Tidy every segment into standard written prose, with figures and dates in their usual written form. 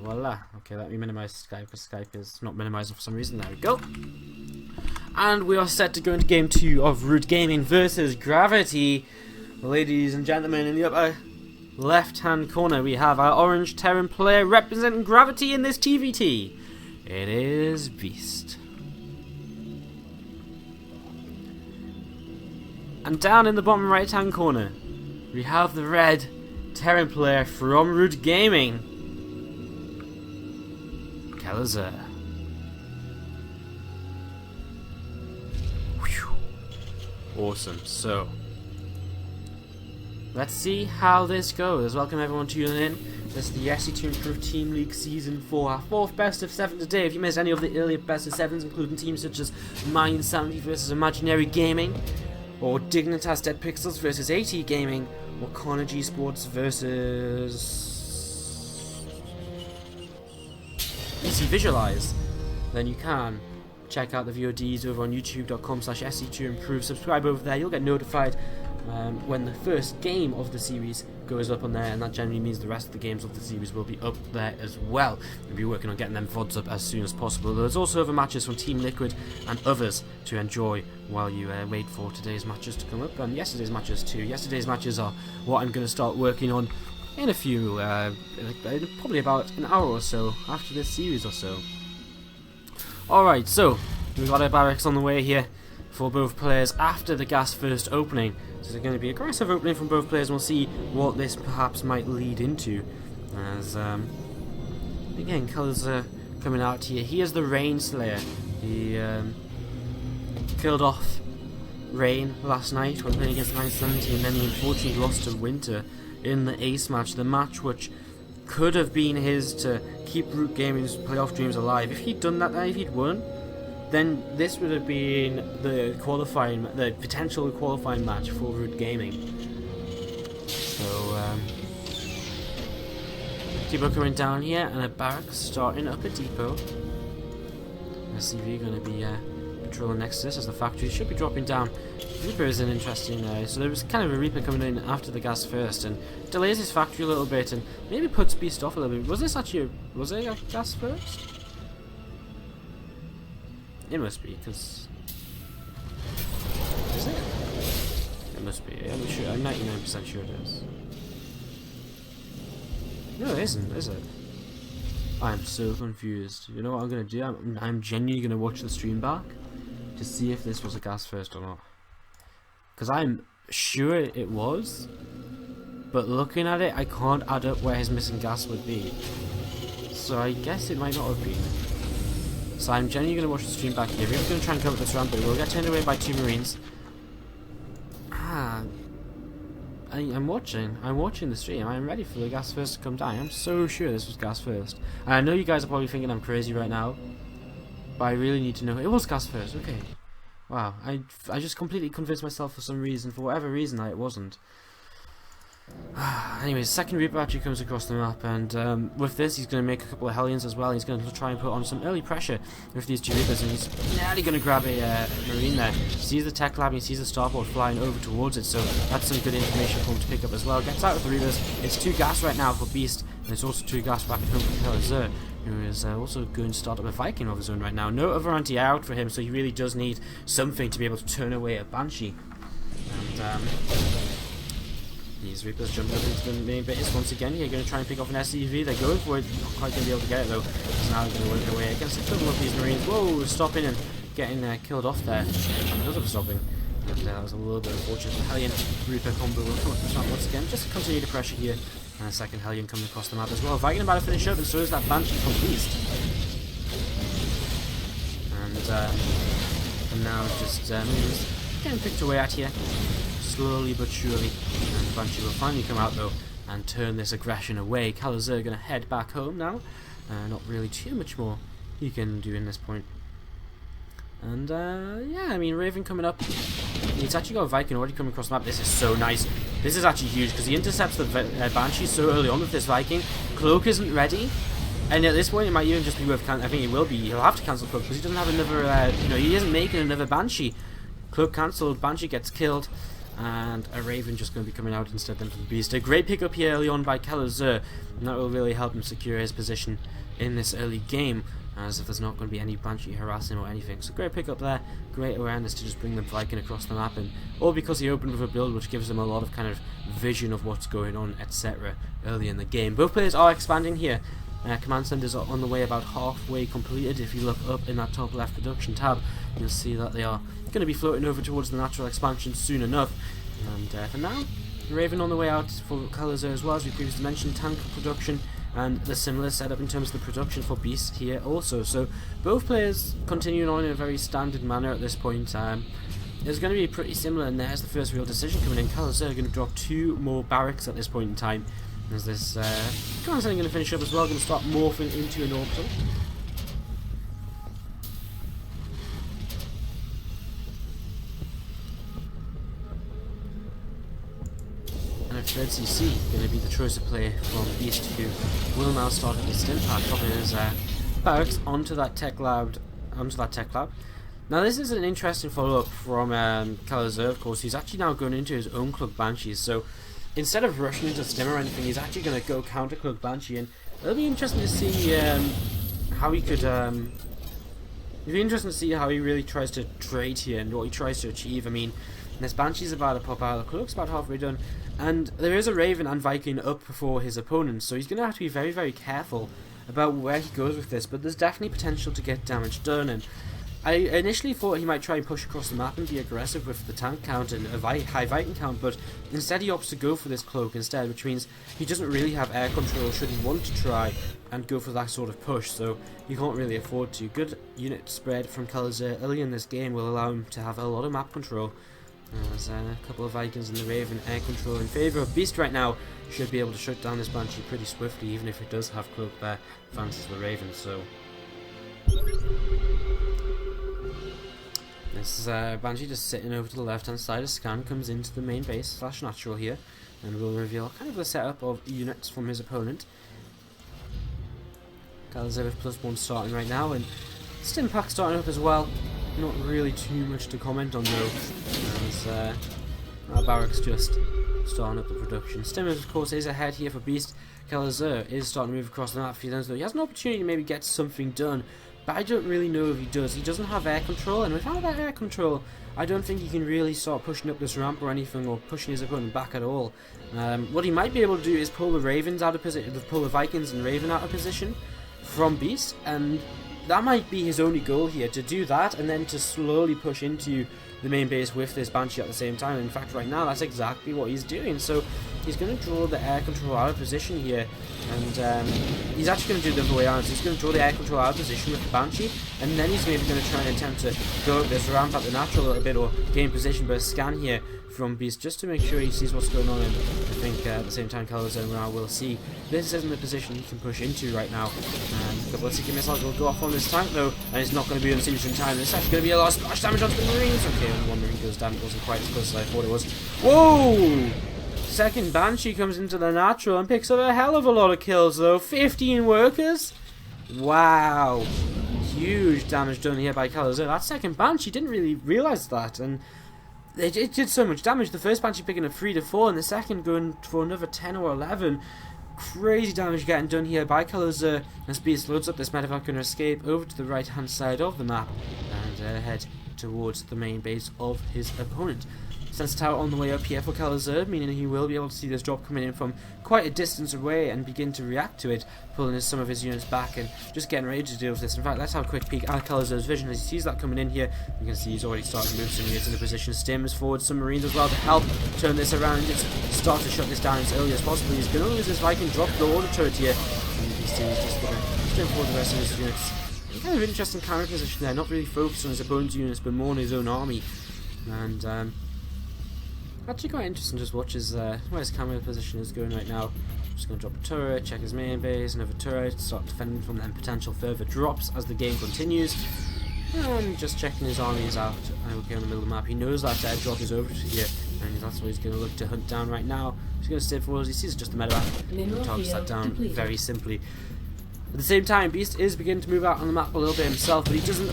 voila. Okay, let me minimize Skype because Skype is not minimizing for some reason. There we go. And we are set to go into game 2 of Root Gaming versus Gravity. Ladies and gentlemen, in the upper left-hand corner we have our orange Terran player representing Gravity in this TVT. It is BeaSt. And down in the bottom right-hand corner we have the red Terran player from Root Gaming, Kelazhur. Awesome. So let's see how this goes. Welcome everyone tuning in. This is the SC2 Improved Team League Season 4, our 4th best of 7 today. If you missed any of the earlier best of 7s, including teams such as Mind Sanity versus Imaginary Gaming, or Dignitas Dead Pixels versus AT Gaming, or Carnegie Sports versus Easy Visualize, then you can check out the VODs over on youtube.com/SC2Improve. Subscribe over there. You'll get notified when the first game of the series goes up on there, and that generally means the rest of the games of the series will be up there as well. We'll be working on getting them VODs up as soon as possible. There's also other matches from Team Liquid and others to enjoy while you wait for today's matches to come up, and yesterday's matches too. Yesterday's matches are what I'm going to start working on in a few, probably about an hour or so after this series or so. Alright, so we've got our barracks on the way here for both players after the gas first opening. So it's going to be aggressive opening from both players, and we'll see what this perhaps might lead into. As, again, Kelazhur coming out here. He is the Rain Slayer. He killed off Rain last night when playing against 970, and then he unfortunately lost to Winter in the Ace match. The match which could have been his to keep Root Gaming's playoff dreams alive. If he'd done that, if he'd won, then this would have been the potential qualifying match for Root Gaming. So, depot coming down here, and a barracks starting up at depot. SCV going to be patrolling next to this as the factory should be dropping down. Reaper is an interesting, so there was kind of a Reaper coming in after the gas first, and delays his factory a little bit, and maybe puts BeaSt off a little bit. Was it a gas first? It must be, because... Is it? It must be, I'm sure, I'm 99% sure it is. No, it isn't, is it? I'm so confused. You know what I'm going to do? I'm genuinely going to watch the stream back to see if this was a gas first or not. Because I'm sure it was, but looking at it, I can't add up where his missing gas would be. So I guess it might not have been. So I'm genuinely going to watch the stream back here. We're going to try and cover this round, but we'll get turned away by 2 Marines. I'm watching the stream. I'm ready for the gas first to come down. I'm so sure this was gas first. And I know you guys are probably thinking I'm crazy right now, but I really need to know. It was gas first, okay. Wow, I just completely convinced myself for some reason, for whatever reason, that it wasn't. Anyways, second Reaper actually comes across the map, and with this he's going to make a couple of Hellions as well. He's going to try and put on some early pressure with these 2 Reapers, and he's nearly going to grab a Marine there. He sees the tech lab, and he sees the starboard flying over towards it, so that's some good information for him to pick up as well. Gets out with the Reapers. It's 2 gas right now for BeaSt, and it's also 2 gas back at home for Kelazhur, who is also going to start up a Viking of his own right now. No other anti-air out for him, so he really does need something to be able to turn away a Banshee. And these Reapers jump up into the main base once again. You're going to try and pick off an SCV. They're going for it. Not quite going to be able to get it though. So now they're going to work their way against a couple of these Marines. Whoa, stopping and getting killed off there. Because of stopping. And that was a little bit unfortunate. The Hellion Reaper combo will come up to the map once again. Just to continue the pressure here. And a second Hellion coming across the map as well. Viking about to finish up, and so is that Banshee from BeaSt. And now just getting picked away at here. Slowly but surely, and Banshee will finally come out though and turn this aggression away. Kelazhur going to head back home now. Not really too much more he can do in this point. And yeah, I mean, Raven coming up. He's actually got a Viking already coming across the map. This is so nice. This is actually huge because he intercepts the Banshee so early on with this Viking. Cloak isn't ready. And at this point, it might even just be worth I think it will be. He'll have to cancel Cloak because he doesn't have another. He isn't making another Banshee. Cloak cancelled. Banshee gets killed. and a Raven just going to be coming out instead then from BeaSt. A great pickup here early on by Kelazhur, and that will really help him secure his position in this early game, as if there's not going to be any Banshee harassing or anything. So great pickup there, great awareness to just bring them Viking across the map, and all because he opened with a build which gives them a lot of kind of vision of what's going on, etc. early in the game. Both players are expanding here. Command centers are on the way, about halfway completed. If you look up in that top left production tab, you'll see that they are going to be floating over towards the natural expansion soon enough. And for now, Raven on the way out for Kelazhur as well, as we previously mentioned, tank production, and the similar setup in terms of the production for BeaSt here also. So both players continuing on in a very standard manner at this point. It's going to be pretty similar, and there's the first real decision coming in. Kelazhur are going to drop 2 more barracks at this point in time. As this command center going to finish up as well, going to start morphing into an orbital. And a third CC going to be the choice of play from BeaSt, who will now start at the stim pack, dropping his barracks onto that tech lab. Now this is an interesting follow-up from Kelazhur, of course. He's actually now going into his own Cloak Banshees, so instead of rushing into Stim or anything, he's actually going to go counter Cloak Banshee, and it'll be interesting to see how he could. It'll be interesting to see how he really tries to trade here and what he tries to achieve. I mean, this Banshee's about to pop out, the Cloak's about halfway done, and there is a Raven and Viking up for his opponent, so he's going to have to be very, very careful about where he goes with this. But there's definitely potential to get damage done, and I initially thought he might try and push across the map and be aggressive with the tank count and a high Viking count, but instead he opts to go for this cloak instead, which means he doesn't really have air control should he want to try and go for that sort of push, so he can't really afford to. Good unit spread from Kelazhur early in this game will allow him to have a lot of map control. There's a couple of Vikings and the Raven air control in favour of BeaSt right now. Should be able to shut down this Banshee pretty swiftly, even if it does have cloak there, fancies the Raven, so... This Banshee just sitting over to the left hand side. A scan comes into the main base / natural here, and will reveal kind of the setup of units from his opponent. Kelazhur with +1 starting right now, and Stim pack starting up as well. Not really too much to comment on though, as our barracks just starting up the production. Stim of course is ahead here for BeaSt. Kelazhur is starting to move across the map. Feels as though he has an opportunity to maybe get something done, but I don't really know if he does. He doesn't have air control, and without that air control, I don't think he can really start pushing up this ramp or anything, or pushing his opponent back at all. What he might be able to do is pull the Ravens out of position, pull the Vikings and Raven out of position from BeaSt, and that might be his only goal here, to do that and then to slowly push into the main base with this Banshee at the same time. In fact, right now that's exactly what he's doing. So he's going to draw the air control out of position here, and he's actually going to do the other way around. So he's going to draw the air control out of position with the Banshee, and then he's maybe going to try and attempt to go up this ramp at the natural a little bit, or gain position. But a scan here from BeaSt just to make sure he sees what's going on, and I think at the same time Kelazhur now will see this isn't the position he can push into right now. A couple of seeking missiles will go off on this tank though, and it's not going to be unsinged in time. It's actually going to be a lot of splash damage onto the Marines. Okay, only one Marine goes down. It wasn't quite as close as I thought it was. Whoa! Second Banshee comes into the natural and picks up a hell of a lot of kills though. 15 workers? Wow. Huge damage done here by Kelazhur. That second Banshee didn't really realise that, and it did so much damage. The first Banshee picking up 3 to 4, and the second going for another 10 or 11. Crazy damage getting done here by Kelazhur as BeaSt loads up this medevac and escape over to the right hand side of the map and head towards the main base of his opponent. Sensor tower on the way up here for Kelazhur, meaning he will be able to see this drop coming in from quite a distance away and begin to react to it, pulling some of his units back and just getting ready to deal with this. In fact, let's have a quick peek at Kelazhur's vision as he sees that coming in here. You can see he's already starting to move some units into position. Stim is forward, some Marines as well to help turn this around and just start to shut this down as early as possible. He's going to lose this Viking, drop the order turret here, and he's just going to turn forward the rest of his units. Kind of interesting counter position there, not really focused on his opponent's units but more on his own army. And actually quite interesting to just watch his, where his camera position is going right now. Just going to drop a turret, check his main base, another turret, start defending from them potential further drops as the game continues. And just checking his armies out. Okay, on the middle of the map. He knows that dead drop is over here, and that's what he's going to look to hunt down right now. He's going to stay forward. He sees just a medevac and targets that down very simply. At the same time, BeaSt is beginning to move out on the map a little bit himself, but he doesn't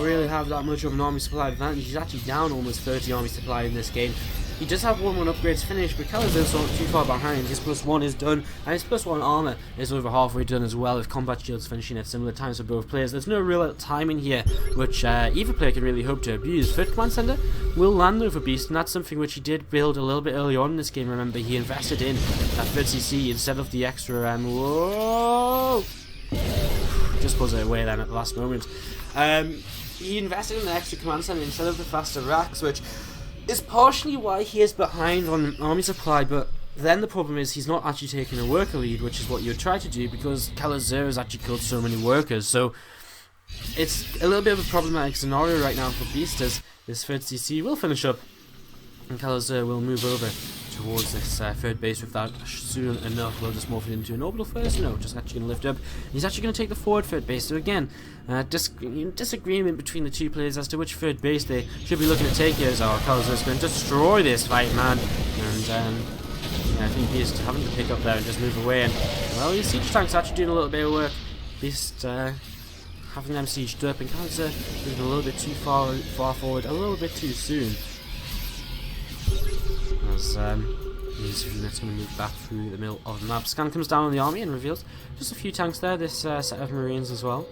really have that much of an army supply advantage. He's actually down almost 30 army supply in this game. He does have 1-1 upgrades finished, but Kelazhur's not too far behind. His +1 is done, and his +1 armor is over halfway done as well, with combat shields finishing at similar times for both players. There's no real timing here, which either player can really hope to abuse. Fifth Command Center will land over BeaSt, and that's something which he did build a little bit early on in this game. Remember, he invested in that 3rd CC instead of the extra whoa! Just pulls it away then at the last moment. He invested in the extra command center instead of the faster racks, which is partially why he is behind on army supply, but then the problem is he's not actually taking a worker lead, which is what you would try to do, because Kelazhur has actually killed so many workers. So it's a little bit of a problematic scenario right now for BeaSt, as this 3rd CC will finish up, and Kelazhur will move over towards this 3rd base with that soon enough. We'll just morph it into an orbital first. No, just actually going to lift up. He's actually going to take the forward 3rd base. So again, disagreement between the two players as to which 3rd base they should be looking to take here. As our Kelazhur's going to destroy this fight, man. And yeah, I think BeaSt having to pick up there and just move away. And well, your siege tank's actually doing a little bit of work. BeaSt having them sieged up, and Kelazhur moving a little bit too far forward, a little bit too soon. As these units going to move back through the middle of the map. Scan comes down on the army and reveals just a few tanks there. This set of marines as well.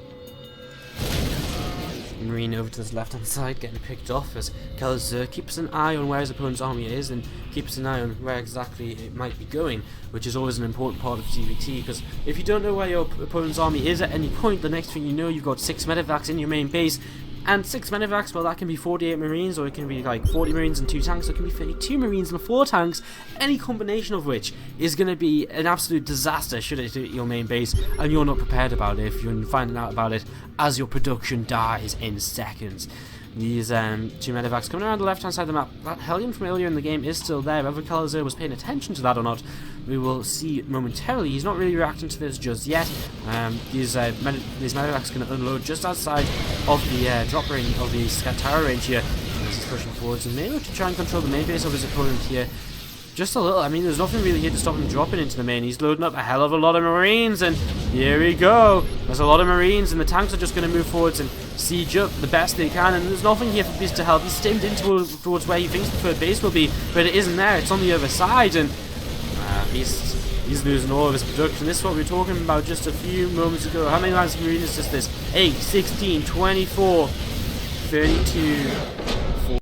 Marine over to this left hand side getting picked off as Kelazhur keeps an eye on where his opponent's army is and keeps an eye on where exactly it might be going, which is always an important part of TVT, because if you don't know where your opponent's army is at any point, the next thing you know, you've got 6 medevacs in your main base. And 6 medevacs, well, that can be 48 marines, or it can be like 40 marines and 2 tanks, or it can be 32 marines and 4 tanks, any combination of which is going to be an absolute disaster should it hit your main base, and you're not prepared about it if you're finding out about it as your production dies in seconds. These 2 medevacs coming around the left hand side of the map. That Hellion from earlier in the game is still there. Whether Kelazhur was paying attention to that or not, we will see momentarily. He's not really reacting to this just yet. These medevacs are going to unload just outside of the drop range of the tower range here as he's pushing forwards, and may look to try and control the main base of his opponent here. Just a little. I mean, there's nothing really here to stop him dropping into the main. He's loading up a hell of a lot of marines, and here we go. There's a lot of marines, and the tanks are just going to move forwards and siege up the best they can, and there's nothing here for BeaSt to help. He's stemmed in towards where he thinks the 3rd base will be, but it isn't there. It's on the other side, and he's losing all of his production. This is what we were talking about just a few moments ago. How many lines of marines is this? 8, 16, 24, 32...